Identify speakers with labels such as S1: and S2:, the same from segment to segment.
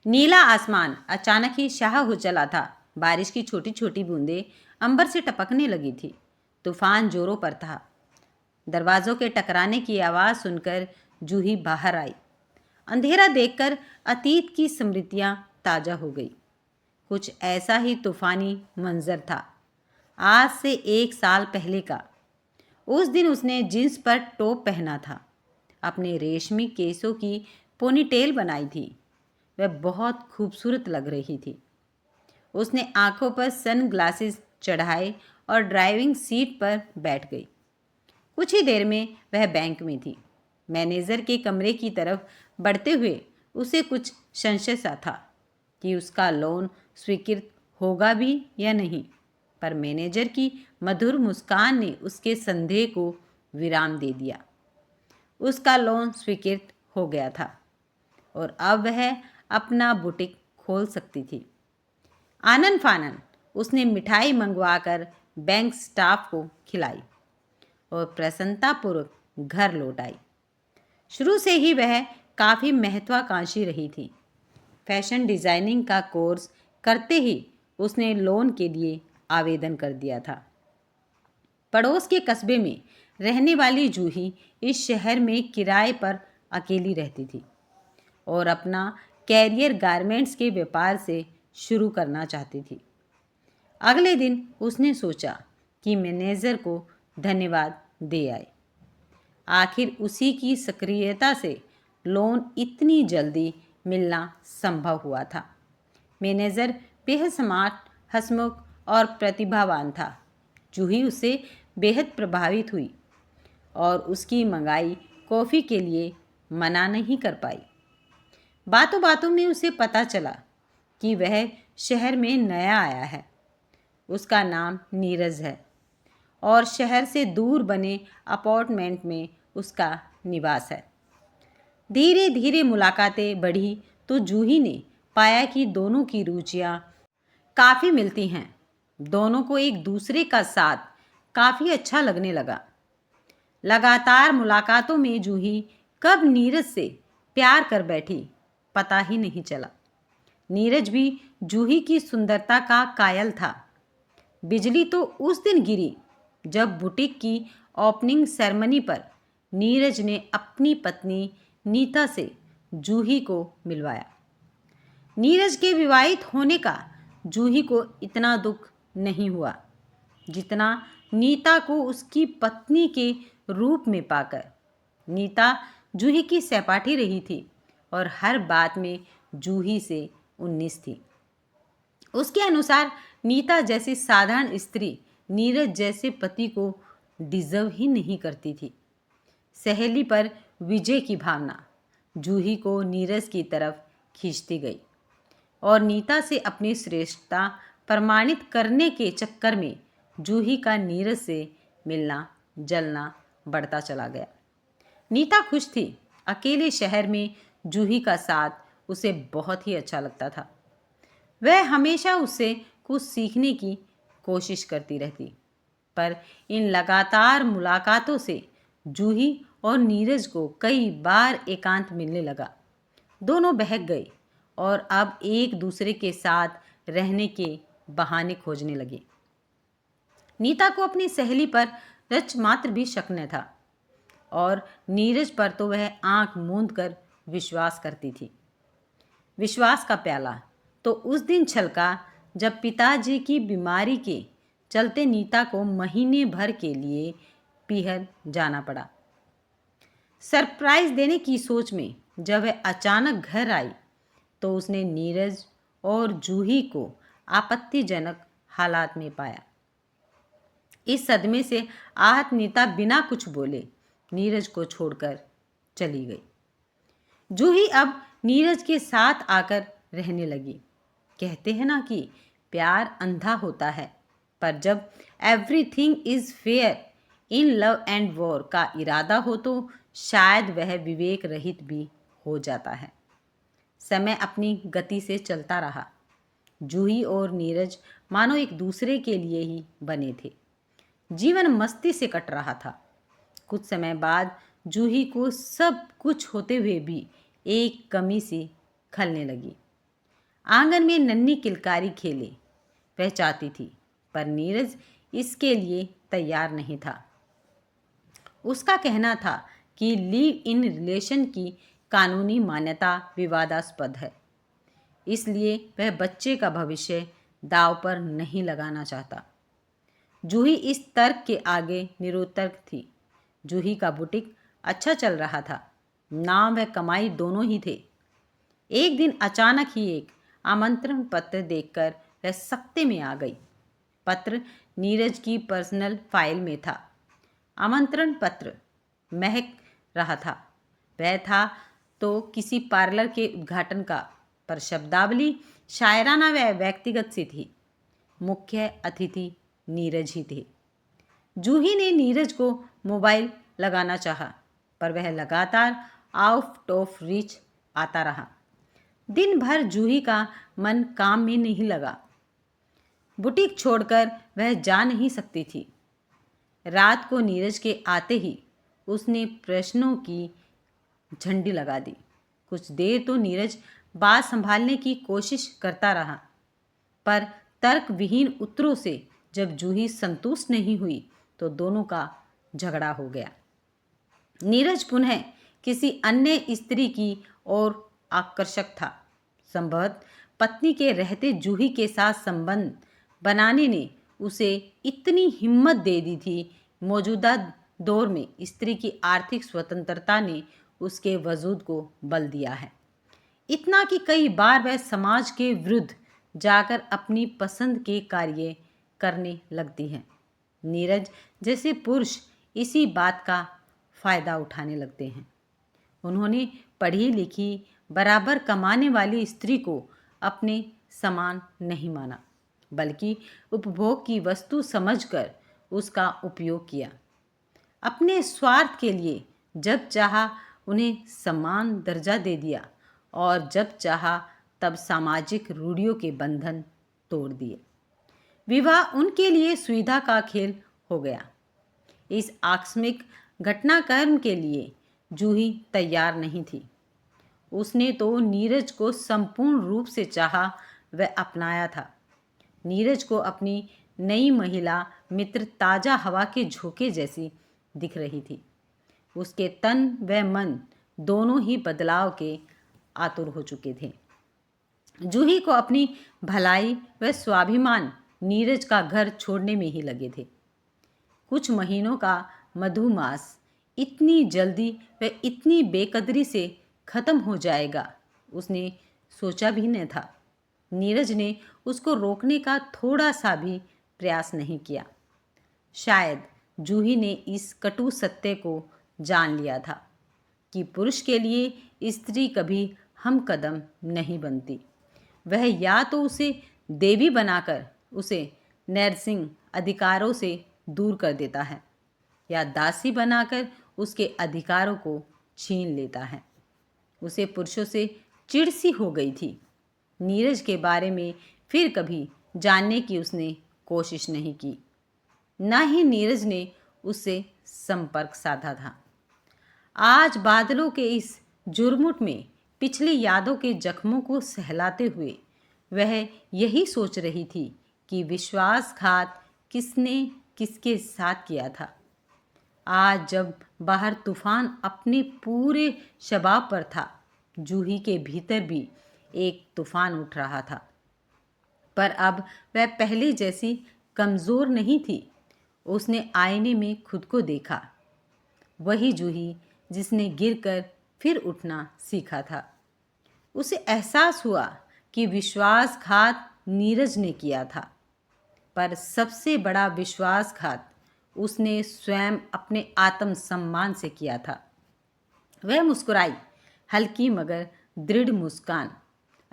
S1: नीला आसमान अचानक ही शाह हो चला था। बारिश की छोटी छोटी बूंदें अंबर से टपकने लगी थी। तूफान जोरों पर था। दरवाजों के टकराने की आवाज़ सुनकर जूही बाहर आई। अंधेरा देखकर अतीत की स्मृतियां ताज़ा हो गई। कुछ ऐसा ही तूफानी मंजर था, आज से 1 साल पहले का। उस दिन उसने जींस पर टॉप पहना था, अपने रेशमी केसों की पोनीटेल बनाई थी। वह बहुत खूबसूरत लग रही थी। उसने आंखों पर सन ग्लासेस चढ़ाए और ड्राइविंग सीट पर बैठ गई। कुछ ही देर में वह बैंक में थी। मैनेजर के कमरे की तरफ बढ़ते हुए उसे कुछ संशय सा था कि उसका लोन स्वीकृत होगा भी या नहीं, पर मैनेजर की मधुर मुस्कान ने उसके संदेह को विराम दे दिया। उसका लोन स्वीकृत हो गया था और अब वह अपना बुटीक खोल सकती थी। आनन फानन उसने मिठाई मंगवाकर बैंक स्टाफ को खिलाई और प्रसन्नतापूर्वक घर लौट आई। शुरू से ही वह काफ़ी महत्वाकांक्षी रही थी। फैशन डिज़ाइनिंग का कोर्स करते ही उसने लोन के लिए आवेदन कर दिया था। पड़ोस के कस्बे में रहने वाली जूही इस शहर में किराए पर अकेली रहती थी और अपना कैरियर गारमेंट्स के व्यापार से शुरू करना चाहती थी। अगले दिन उसने सोचा कि मैनेजर को धन्यवाद दे आए। आखिर उसी की सक्रियता से लोन इतनी जल्दी मिलना संभव हुआ था। मैनेजर बेहद स्मार्ट, हंसमुख और प्रतिभावान था। जूही उससे बेहद प्रभावित हुई और उसकी मंगाई कॉफ़ी के लिए मना नहीं कर पाई। बातों बातों में उसे पता चला कि वह शहर में नया आया है। उसका नाम नीरज है और शहर से दूर बने अपार्टमेंट में उसका निवास है। धीरे धीरे मुलाकातें बढ़ी तो जूही ने पाया कि दोनों की रुचियाँ काफ़ी मिलती हैं। दोनों को एक दूसरे का साथ काफ़ी अच्छा लगने लगा। लगातार मुलाकातों में जूही कब नीरज से प्यार कर बैठी पता ही नहीं चला। नीरज भी जूही की सुंदरता का कायल था। बिजली तो उस दिन गिरी जब बुटीक की ओपनिंग सेरेमनी पर नीरज ने अपनी पत्नी नीता से जूही को मिलवाया। नीरज के विवाहित होने का जूही को इतना दुख नहीं हुआ जितना नीता को उसकी पत्नी के रूप में पाकर। नीता जूही की सहपाठी रही थी और हर बात में जूही से 19 थी। उसके अनुसार नीता जैसी साधारण स्त्री नीरज जैसे पति को डिजर्व ही नहीं करती थी। सहेली पर विजय की भावना जूही को नीरज की तरफ खींचती गई और नीता से अपनी श्रेष्ठता प्रमाणित करने के चक्कर में जूही का नीरज से मिलना जलना बढ़ता चला गया। नीता खुश थी। अकेले शहर में जूही का साथ उसे बहुत ही अच्छा लगता था। वह हमेशा उससे कुछ सीखने की कोशिश करती रहती, पर इन लगातार मुलाकातों से जूही और नीरज को कई बार एकांत मिलने लगा। दोनों बहक गए और अब एक दूसरे के साथ रहने के बहाने खोजने लगे। नीता को अपनी सहेली पर रच मात्र भी शक न था और नीरज पर तो वह आंख मूंद कर विश्वास करती थी। विश्वास का प्याला तो उस दिन छलका जब पिताजी की बीमारी के चलते नीता को महीने भर के लिए पीहर जाना पड़ा। सरप्राइज देने की सोच में जब वह अचानक घर आई तो उसने नीरज और जूही को आपत्तिजनक हालात में पाया। इस सदमे से आहत नीता बिना कुछ बोले नीरज को छोड़कर चली गई। जूही अब नीरज के साथ आकर रहने लगी। कहते हैं ना कि प्यार अंधा होता है, पर जब everything is fair in love and war का इरादा हो तो शायद वह विवेक रहित भी हो जाता है। समय अपनी गति से चलता रहा। जूही और नीरज मानो एक दूसरे के लिए ही बने थे। जीवन मस्ती से कट रहा था। कुछ समय बाद जूही को सब कुछ होते हुए भी एक कमी सी खलने लगी। आंगन में नन्ही किलकारी खेले वह चाहती थी, पर नीरज इसके लिए तैयार नहीं था। उसका कहना था कि लिव इन रिलेशन की कानूनी मान्यता विवादास्पद है, इसलिए वह बच्चे का भविष्य दांव पर नहीं लगाना चाहता। जूही इस तर्क के आगे निरुत्तर थी। जूही का बुटीक अच्छा चल रहा था, नाम व कमाई दोनों ही थे। एक दिन अचानक ही एक आमंत्रण पत्र देखकर वह सख्ते में आ गई। पत्र नीरज की पर्सनल फाइल में था। आमंत्रण पत्र महक रहा था। वह था तो किसी पार्लर के उद्घाटन का, पर शब्दावली शायराना व व्यक्तिगत सी थी। मुख्य अतिथि नीरज ही थे। जूही ने नीरज को मोबाइल लगाना चाहा, पर वह लगातार आउट ऑफ रीच आता रहा। दिन भर जूही का मन काम में नहीं लगा। बुटीक छोड़कर वह जा नहीं सकती थी। रात को नीरज के आते ही उसने प्रश्नों की झंडी लगा दी। कुछ देर तो नीरज बात संभालने की कोशिश करता रहा, पर तर्क विहीन उत्तरों से जब जूही संतुष्ट नहीं हुई तो दोनों का झगड़ा हो गया। नीरज पुनः किसी अन्य स्त्री की ओर आकर्षक था। संभवतः पत्नी के रहते जूही के साथ संबंध बनाने ने उसे इतनी हिम्मत दे दी थी। मौजूदा दौर में स्त्री की आर्थिक स्वतंत्रता ने उसके वजूद को बल दिया है, इतना कि कई बार वह समाज के विरुद्ध जाकर अपनी पसंद के कार्य करने लगती है। नीरज जैसे पुरुष इसी बात का फायदा उठाने लगते हैं। उन्होंने पढ़ी लिखी बराबर कमाने वाली स्त्री को अपने समान नहीं माना, बल्कि उपभोग की वस्तु समझकर उसका उपयोग किया। अपने स्वार्थ के लिए जब चाहा उन्हें समान दर्जा दे दिया और जब चाहा तब सामाजिक रूढ़ियों के बंधन तोड़ दिए। विवाह उनके लिए सुविधा का खेल हो गया। इस आकस्मिक घटनाक्रम के लिए जूही तैयार नहीं थी। उसने तो नीरज को संपूर्ण रूप से चाहा व अपनाया था। नीरज को अपनी नई महिला मित्र ताज़ा हवा के झोंके जैसी दिख रही थी। उसके तन व मन दोनों ही बदलाव के आतुर हो चुके थे। जूही को अपनी भलाई व स्वाभिमान नीरज का घर छोड़ने में ही लगे थे। कुछ महीनों का मधुमास इतनी जल्दी व इतनी बेकदरी से खत्म हो जाएगा उसने सोचा भी न था। नीरज ने उसको रोकने का थोड़ा सा भी प्रयास नहीं किया। शायद जूही ने इस कटु सत्य को जान लिया था कि पुरुष के लिए स्त्री कभी हम कदम नहीं बनती। वह या तो उसे देवी बनाकर उसे नैसर्गिक अधिकारों से दूर कर देता है, या दासी बनाकर उसके अधिकारों को छीन लेता है। उसे पुरुषों से चिढ़ सी हो गई थी। नीरज के बारे में फिर कभी जानने की उसने कोशिश नहीं की, न ही नीरज ने उससे संपर्क साधा था। आज बादलों के इस जुर्मुट में पिछली यादों के जख्मों को सहलाते हुए वह यही सोच रही थी कि विश्वासघात किसने किसके साथ किया था। आज जब बाहर तूफान अपने पूरे शबाब पर था, जूही के भीतर भी एक तूफान उठ रहा था, पर अब वह पहले जैसी कमज़ोर नहीं थी। उसने आईने में खुद को देखा, वही जूही जिसने गिरकर फिर उठना सीखा था। उसे एहसास हुआ कि विश्वासघात नीरज ने किया था, पर सबसे बड़ा विश्वासघात उसने स्वयं अपने आत्मसम्मान से किया था। वह मुस्कुराई, हल्की मगर दृढ़ मुस्कान।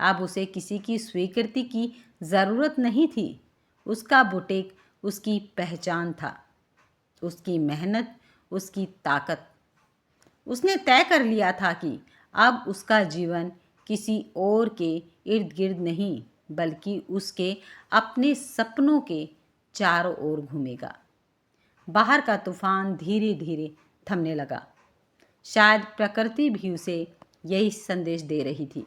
S1: अब उसे किसी की स्वीकृति की ज़रूरत नहीं थी। उसका बुटीक उसकी पहचान था, उसकी मेहनत, उसकी ताकत। उसने तय कर लिया था कि अब उसका जीवन किसी और के इर्द गिर्द नहीं, बल्कि उसके अपने सपनों के चारों ओर घूमेगा। बाहर का तूफान धीरे धीरे थमने लगा। शायद प्रकृति भी उसे यही संदेश दे रही थी।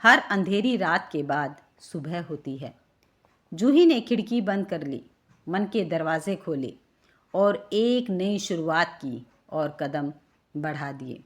S1: हर अंधेरी रात के बाद सुबह होती है। जूही ने खिड़की बंद कर ली, मन के दरवाजे खोले और एक नई शुरुआत की और कदम बढ़ा दिए।